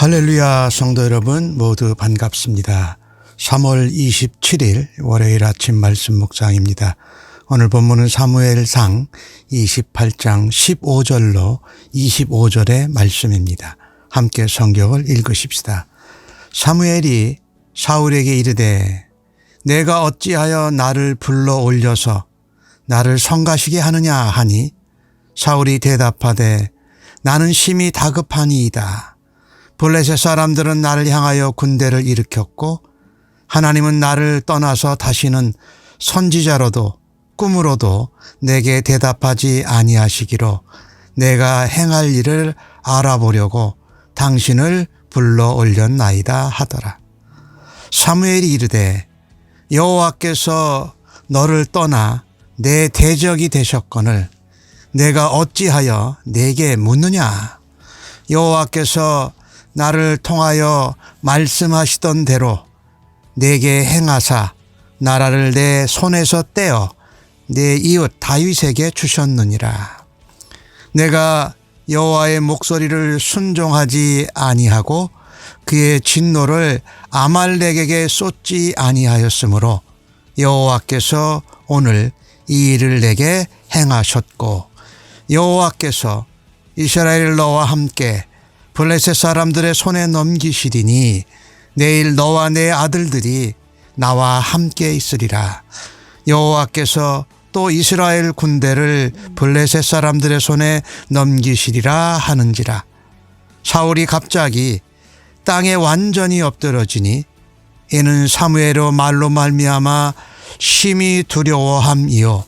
할렐루야, 성도 여러분 모두 반갑습니다. 3월 27일 월요일 아침 말씀 묵상입니다. 오늘 본문은 사무엘상 28장 15절로 25절의 말씀입니다. 함께 성경을 읽으십시다. 사무엘이 사울에게 이르되 내가 어찌하여 나를 불러 올려서 나를 성가시게 하느냐 하니 사울이 대답하되 나는 심히 다급하니이다. 블레셋 사람들은 나를 향하여 군대를 일으켰고 하나님은 나를 떠나서 다시는 선지자로도 꿈으로도 내게 대답하지 아니하시기로 내가 행할 일을 알아보려고 당신을 불러 올렸나이다 하더라. 사무엘이 이르되 여호와께서 너를 떠나 내 대적이 되셨거늘 내가 어찌하여 내게 묻느냐. 여호와께서 나를 통하여 말씀하시던 대로 내게 행하사 나라를 내 손에서 떼어 내 이웃 다윗에게 주셨느니라. 내가 여호와의 목소리를 순종하지 아니하고 그의 진노를 아말렉에게 쏟지 아니하였으므로 여호와께서 오늘 이 일을 내게 행하셨고 여호와께서 이스라엘 너와 함께 블레셋 사람들의 손에 넘기시리니 내일 너와 내 아들들이 나와 함께 있으리라. 여호와께서 또 이스라엘 군대를 블레셋 사람들의 손에 넘기시리라 하는지라. 사울이 갑자기 땅에 완전히 엎드러지니 이는 사무엘의 말로 말미암아 심히 두려워함이요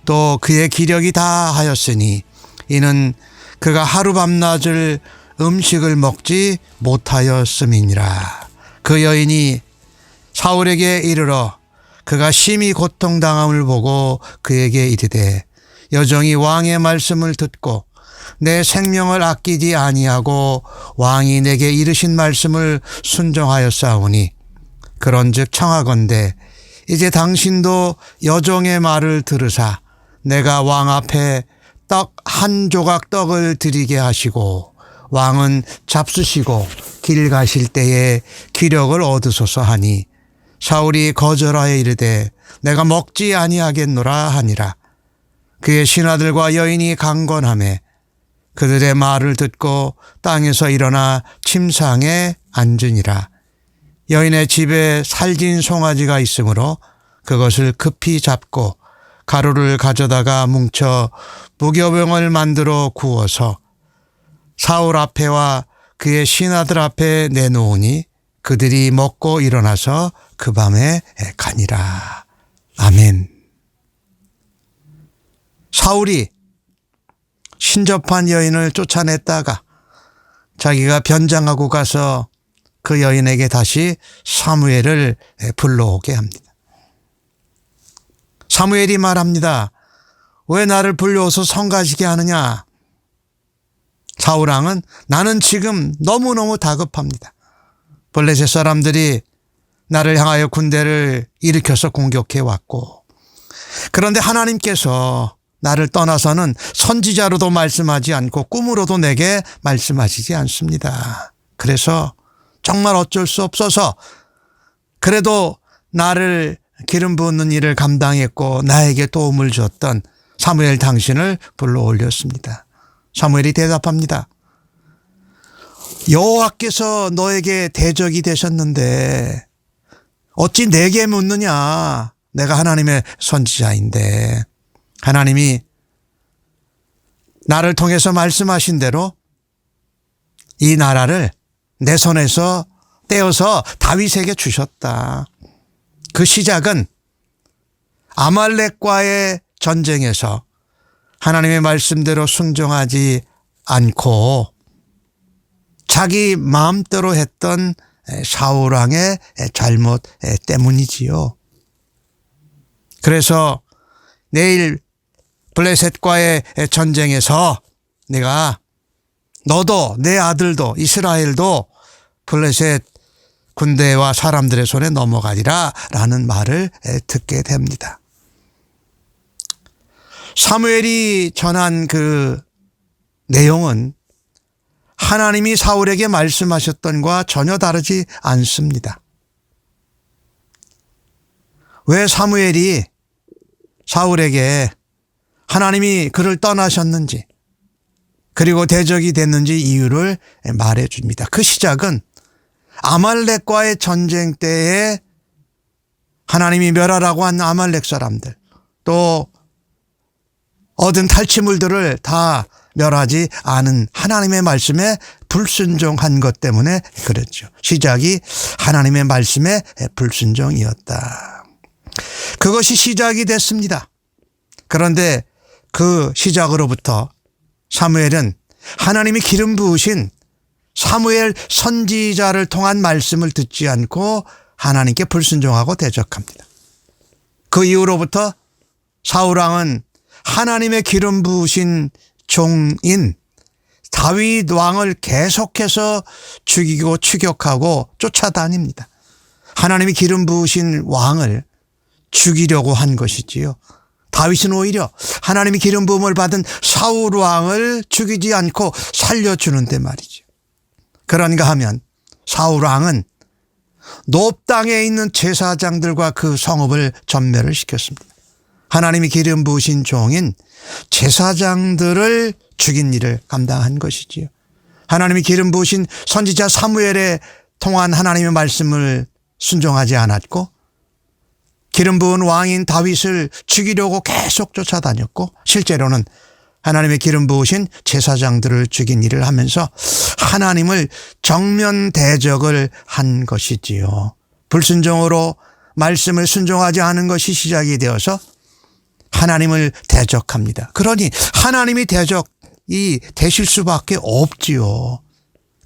또 그의 기력이 다하였으니 이는 그가 하루 밤낮을 음식을 먹지 못하였음이니라. 그 여인이 사울에게 이르러 그가 심히 고통당함을 보고 그에게 이르되 여종이 왕의 말씀을 듣고 내 생명을 아끼지 아니하고 왕이 내게 이르신 말씀을 순종하였사오니 그런즉 청하건대 이제 당신도 여종의 말을 들으사 내가 왕 앞에 떡 한 조각 떡을 드리게 하시고 왕은 잡수시고 길 가실 때에 기력을 얻으소서 하니 사울이 거절하여 이르되 내가 먹지 아니하겠노라 하니라. 그의 신하들과 여인이 강건하매 그들의 말을 듣고 땅에서 일어나 침상에 앉으니라. 여인의 집에 살진 송아지가 있으므로 그것을 급히 잡고 가루를 가져다가 뭉쳐 무교병을 만들어 구워서 사울 앞에와 그의 신하들 앞에 내놓으니 그들이 먹고 일어나서 그 밤에 가니라. 아멘. 사울이 신접한 여인을 쫓아냈다가 자기가 변장하고 가서 그 여인에게 다시 사무엘을 불러오게 합니다. 사무엘이 말합니다. 왜 나를 불러서 성가시게 하느냐? 사울 왕은 나는 지금 너무너무 다급합니다. 블레셋 사람들이 나를 향하여 군대를 일으켜서 공격해 왔고 그런데 하나님께서 나를 떠나서는 선지자로도 말씀하지 않고 꿈으로도 내게 말씀하시지 않습니다. 그래서 정말 어쩔 수 없어서 그래도 나를 기름 붓는 일을 감당했고 나에게 도움을 줬던 사무엘 당신을 불러 올렸습니다. 사무엘이 대답합니다. 여호와께서 너에게 대적이 되셨는데 어찌 내게 묻느냐. 내가 하나님의 선지자인데 하나님이 나를 통해서 말씀하신 대로 이 나라를 내 손에서 떼어서 다윗에게 주셨다. 그 시작은 아말렉과의 전쟁에서 하나님의 말씀대로 순종하지 않고 자기 마음대로 했던 사울 왕의 잘못 때문이지요. 그래서 내일 블레셋과의 전쟁에서 내가 너도 내 아들도 이스라엘도 블레셋 군대와 사람들의 손에 넘어가리라 라는 말을 듣게 됩니다. 사무엘이 전한 그 내용은 하나님이 사울에게 말씀하셨던 것과 전혀 다르지 않습니다. 왜 사무엘이 사울에게 하나님이 그를 떠나셨는지 그리고 대적이 됐는지 이유를 말해 줍니다. 그 시작은 아말렉과의 전쟁 때에 하나님이 멸하라고 한 아말렉 사람들, 또 얻은 탈취물들을 다 멸하지 않은 하나님의 말씀에 불순종한 것 때문에 그랬죠. 시작이 하나님의 말씀에 불순종이었다. 그것이 시작이 됐습니다. 그런데 그 시작으로부터 사무엘은 하나님이 기름 부으신 사무엘 선지자를 통한 말씀을 듣지 않고 하나님께 불순종하고 대적합니다. 그 이후로부터 사울왕은 하나님의 기름 부으신 종인 다윗 왕을 계속해서 죽이고 추격하고 쫓아다닙니다. 하나님이 기름 부으신 왕을 죽이려고 한 것이지요. 다윗은 오히려 하나님이 기름 부음을 받은 사울 왕을 죽이지 않고 살려주는데 말이죠. 그런가 하면 사울 왕은 높 땅에 있는 제사장들과 그 성읍을 전멸을 시켰습니다. 하나님이 기름 부으신 종인 제사장들을 죽인 일을 감당한 것이지요. 하나님이 기름 부으신 선지자 사무엘에 통한 하나님의 말씀을 순종하지 않았고 기름 부은 왕인 다윗을 죽이려고 계속 쫓아다녔고 실제로는 하나님의 기름 부으신 제사장들을 죽인 일을 하면서 하나님을 정면 대적을 한 것이지요. 불순종으로 말씀을 순종하지 않은 것이 시작이 되어서 하나님을 대적합니다. 그러니 하나님이 대적이 되실 수밖에 없지요.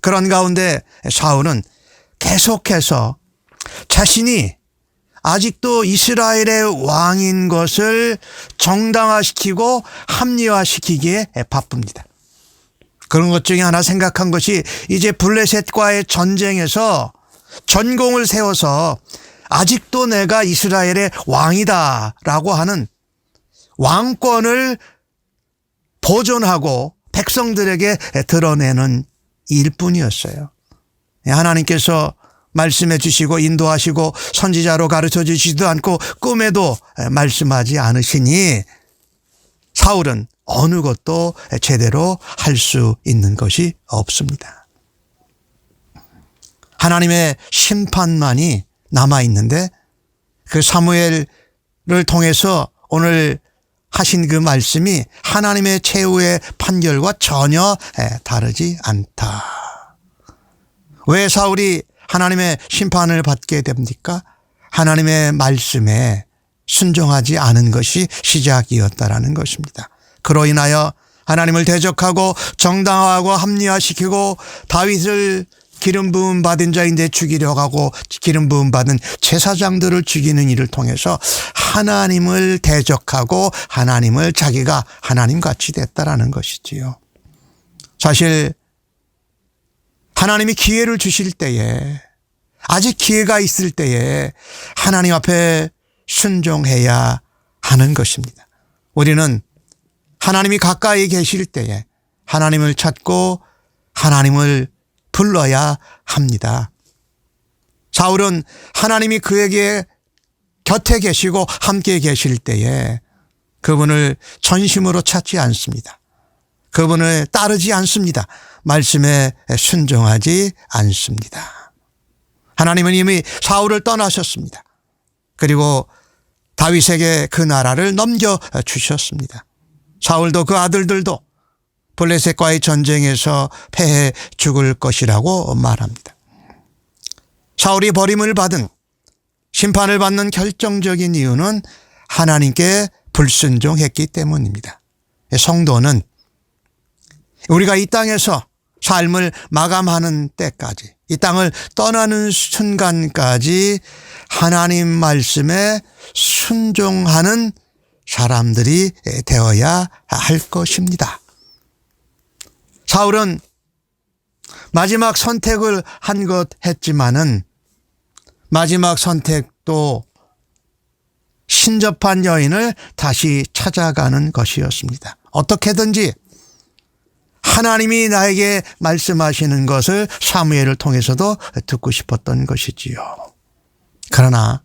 그런 가운데 사울은 계속해서 자신이 아직도 이스라엘의 왕인 것을 정당화시키고 합리화시키기에 바쁩니다. 그런 것 중에 하나 생각한 것이 이제 블레셋과의 전쟁에서 전공을 세워서 아직도 내가 이스라엘의 왕이다라고 하는 왕권을 보존하고 백성들에게 드러내는 일뿐이었어요. 하나님께서 말씀해 주시고 인도하시고 선지자로 가르쳐 주시지도 않고 꿈에도 말씀하지 않으시니 사울은 어느 것도 제대로 할 수 있는 것이 없습니다. 하나님의 심판만이 남아있는데 그 사무엘을 통해서 오늘 하신 그 말씀이 하나님의 최후의 판결과 전혀 다르지 않다. 왜 사울이 하나님의 심판을 받게 됩니까? 하나님의 말씀에 순종하지 않은 것이 시작이었다라는 것입니다. 그로 인하여 하나님을 대적하고 정당화하고 합리화시키고 다윗을 기름 부음 받은 자인데 죽이려고 하고 기름 부음 받은 제사장들을 죽이는 일을 통해서 하나님을 대적하고 하나님을 자기가 하나님같이 됐다라는 것이지요. 사실 하나님이 기회를 주실 때에 아직 기회가 있을 때에 하나님 앞에 순종해야 하는 것입니다. 우리는 하나님이 가까이 계실 때에 하나님을 찾고 하나님을 불러야 합니다. 사울은 하나님이 그에게 곁에 계시고 함께 계실 때에 그분을 전심으로 찾지 않습니다. 그분을 따르지 않습니다. 말씀에 순종하지 않습니다. 하나님은 이미 사울을 떠나셨습니다. 그리고 다윗에게 그 나라를 넘겨주셨습니다. 사울도 그 아들들도 블레셋과의 전쟁에서 패해 죽을 것이라고 말합니다. 사울이 버림을 받은 심판을 받는 결정적인 이유는 하나님께 불순종했기 때문입니다. 성도는 우리가 이 땅에서 삶을 마감하는 때까지 이 땅을 떠나는 순간까지 하나님 말씀에 순종하는 사람들이 되어야 할 것입니다. 사울은 마지막 선택을 한 것 했지만은 마지막 선택도 신접한 여인을 다시 찾아가는 것이었습니다. 어떻게든지 하나님이 나에게 말씀하시는 것을 사무엘을 통해서도 듣고 싶었던 것이지요. 그러나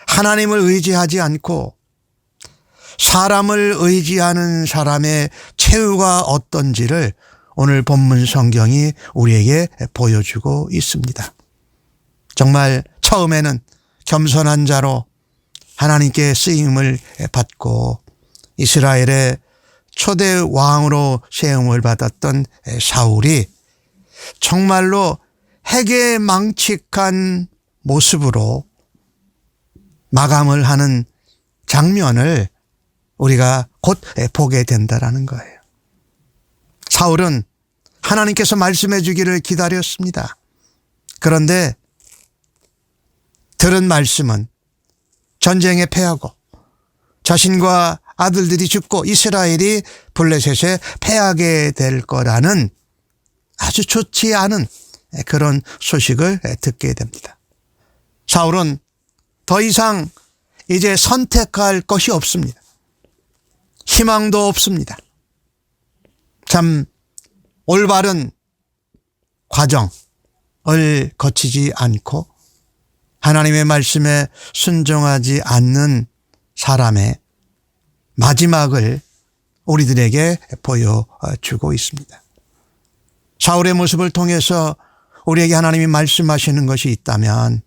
하나님을 의지하지 않고 사람을 의지하는 사람의 최후가 어떤지를 오늘 본문 성경이 우리에게 보여주고 있습니다. 정말 처음에는 겸손한 자로 하나님께 쓰임을 받고 이스라엘의 초대 왕으로 세움을 받았던 사울이 정말로 해괴망측한 모습으로 마감을 하는 장면을 우리가 곧 보게 된다라는 거예요. 사울은 하나님께서 말씀해 주기를 기다렸습니다. 그런데 들은 말씀은 전쟁에 패하고 자신과 아들들이 죽고 이스라엘이 블레셋에 패하게 될 거라는 아주 좋지 않은 그런 소식을 듣게 됩니다. 사울은 더 이상 이제 선택할 것이 없습니다. 희망도 없습니다. 참 올바른 과정을 거치지 않고 하나님의 말씀에 순종하지 않는 사람의 마지막을 우리들에게 보여주고 있습니다. 사울의 모습을 통해서 우리에게 하나님이 말씀하시는 것이 있다면,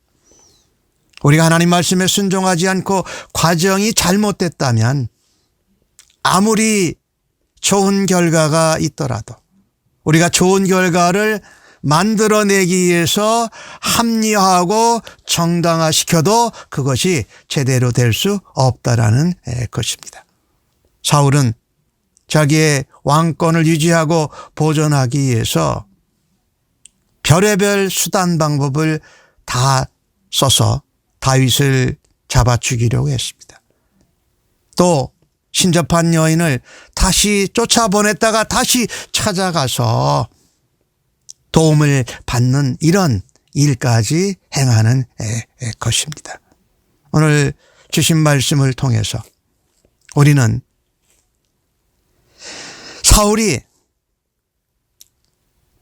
우리가 하나님 말씀에 순종하지 않고 과정이 잘못됐다면 아무리 좋은 결과가 있더라도 우리가 좋은 결과를 만들어내기 위해서 합리화하고 정당화시켜도 그것이 제대로 될 수 없다라는 것입니다. 사울은 자기의 왕권을 유지하고 보존하기 위해서 별의별 수단 방법을 다 써서 다윗을 잡아 죽이려고 했습니다. 또 신접한 여인을 다시 쫓아보냈다가 다시 찾아가서 도움을 받는 이런 일까지 행하는 것입니다. 오늘 주신 말씀을 통해서 우리는 사울이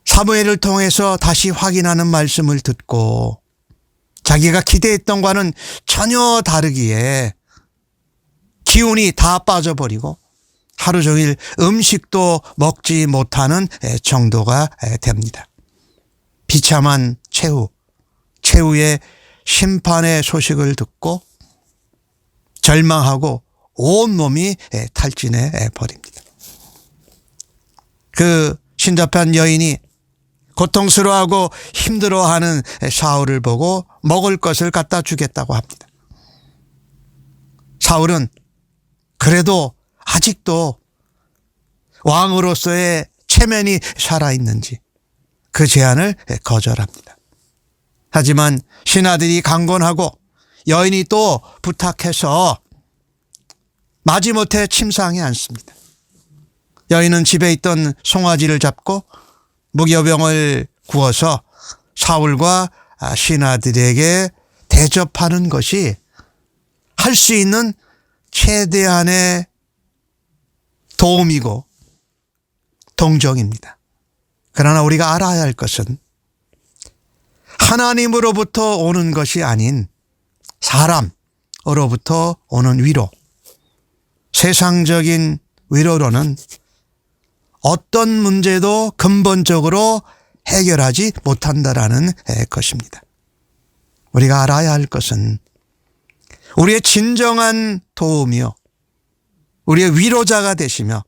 사무엘을 통해서 다시 확인하는 말씀을 듣고 자기가 기대했던 것과는 전혀 다르기에 기운이 다 빠져버리고 하루 종일 음식도 먹지 못하는 정도가 됩니다. 비참한 최후의 심판의 소식을 듣고 절망하고 온몸이 탈진해 버립니다. 그 신접한 여인이 고통스러워하고 힘들어하는 사울을 보고 먹을 것을 갖다 주겠다고 합니다. 사울은 그래도 아직도 왕으로서의 체면이 살아있는지 그 제안을 거절합니다. 하지만 신하들이 강권하고 여인이 또 부탁해서 마지못해 침상에 앉습니다. 여인은 집에 있던 송아지를 잡고 무교병을 구워서 사울과 신하들에게 대접하는 것이 할 수 있는 최대한의 도움이고 동정입니다. 그러나 우리가 알아야 할 것은 하나님으로부터 오는 것이 아닌 사람으로부터 오는 위로, 세상적인 위로로는 어떤 문제도 근본적으로 해결하지 못한다라는 것입니다. 우리가 알아야 할 것은 우리의 진정한 도움이요, 우리의 위로자가 되시며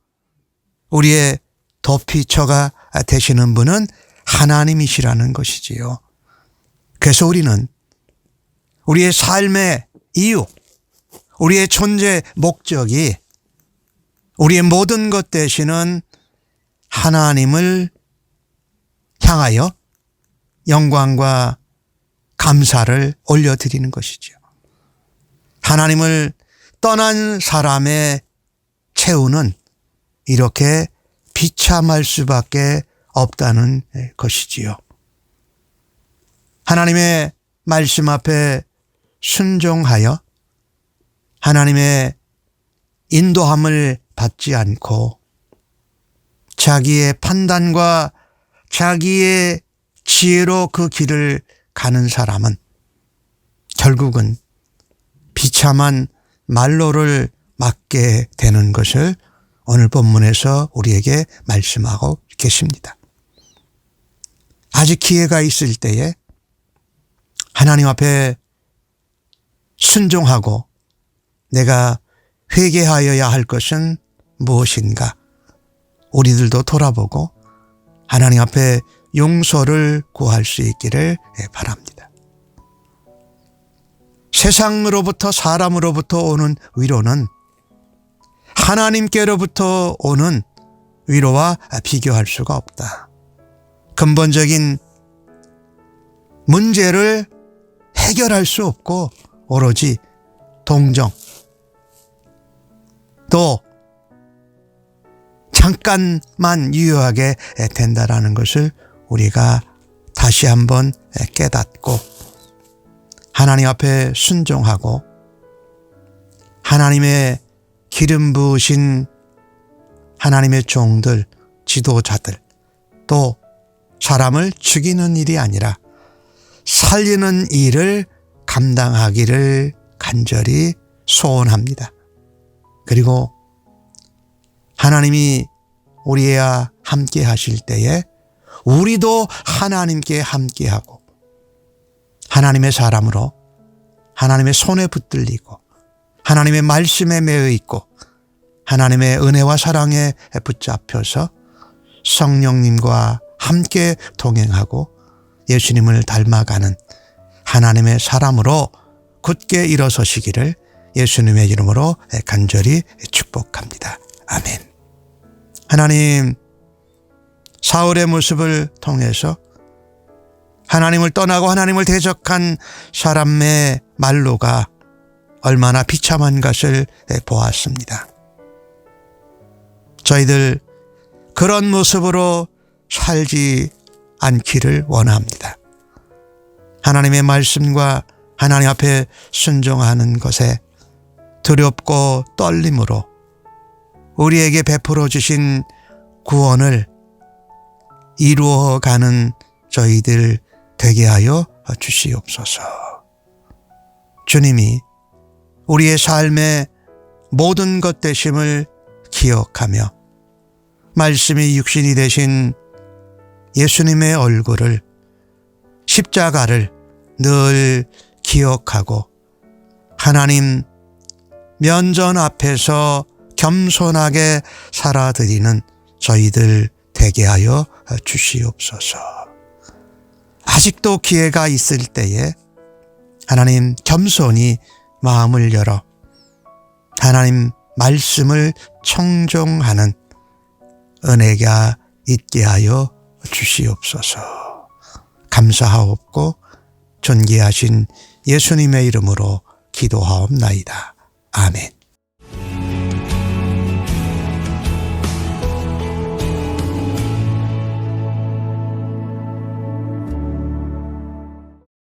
우리의 도피처가 되시는 분은 하나님이시라는 것이지요. 그래서 우리는 우리의 삶의 이유, 우리의 존재 목적이 우리의 모든 것 되시는 하나님을 향하여 영광과 감사를 올려드리는 것이죠. 하나님을 떠난 사람의 최후는 이렇게 비참할 수밖에 없다는 것이지요. 하나님의 말씀 앞에 순종하여 하나님의 인도함을 받지 않고 자기의 판단과 자기의 지혜로 그 길을 가는 사람은 결국은 비참한 말로를 맞게 되는 것을 오늘 본문에서 우리에게 말씀하고 계십니다. 아직 기회가 있을 때에 하나님 앞에 순종하고 내가 회개하여야 할 것은 무엇인가? 우리들도 돌아보고 하나님 앞에 용서를 구할 수 있기를 바랍니다. 세상으로부터 사람으로부터 오는 위로는 하나님께로부터 오는 위로와 비교할 수가 없다. 근본적인 문제를 해결할 수 없고 오로지 동정, 또 잠깐만 유효하게 된다라는 것을 우리가 다시 한번 깨닫고 하나님 앞에 순종하고 하나님의 기름 부으신 하나님의 종들, 지도자들, 또 사람을 죽이는 일이 아니라 살리는 일을 감당하기를 간절히 소원합니다. 그리고 하나님이 우리와 함께 하실 때에 우리도 하나님께 함께하고 하나님의 사람으로 하나님의 손에 붙들리고 하나님의 말씀에 매여 있고 하나님의 은혜와 사랑에 붙잡혀서 성령님과 함께 동행하고 예수님을 닮아가는 하나님의 사람으로 굳게 일어서시기를 예수님의 이름으로 간절히 축복합니다. 아멘. 하나님, 사울의 모습을 통해서 하나님을 떠나고 하나님을 대적한 사람의 말로가 얼마나 비참한 것을 보았습니다. 저희들 그런 모습으로 살지 않기를 원합니다. 하나님의 말씀과 하나님 앞에 순종하는 것에 두렵고 떨림으로 우리에게 베풀어 주신 구원을 이루어가는 저희들 되게 하여 주시옵소서. 주님이 우리의 삶의 모든 것 되심을 기억하며 말씀이 육신이 되신 예수님의 얼굴을, 십자가를 늘 기억하고 하나님 면전 앞에서 겸손하게 살아드리는 저희들 되게 하여 주시옵소서. 아직도 기회가 있을 때에 하나님 겸손히 마음을 열어 하나님 말씀을 청종하는 은혜가 있게 하여 주시옵소서. 감사하옵고 존귀하신 예수님의 이름으로 기도하옵나이다. 아멘.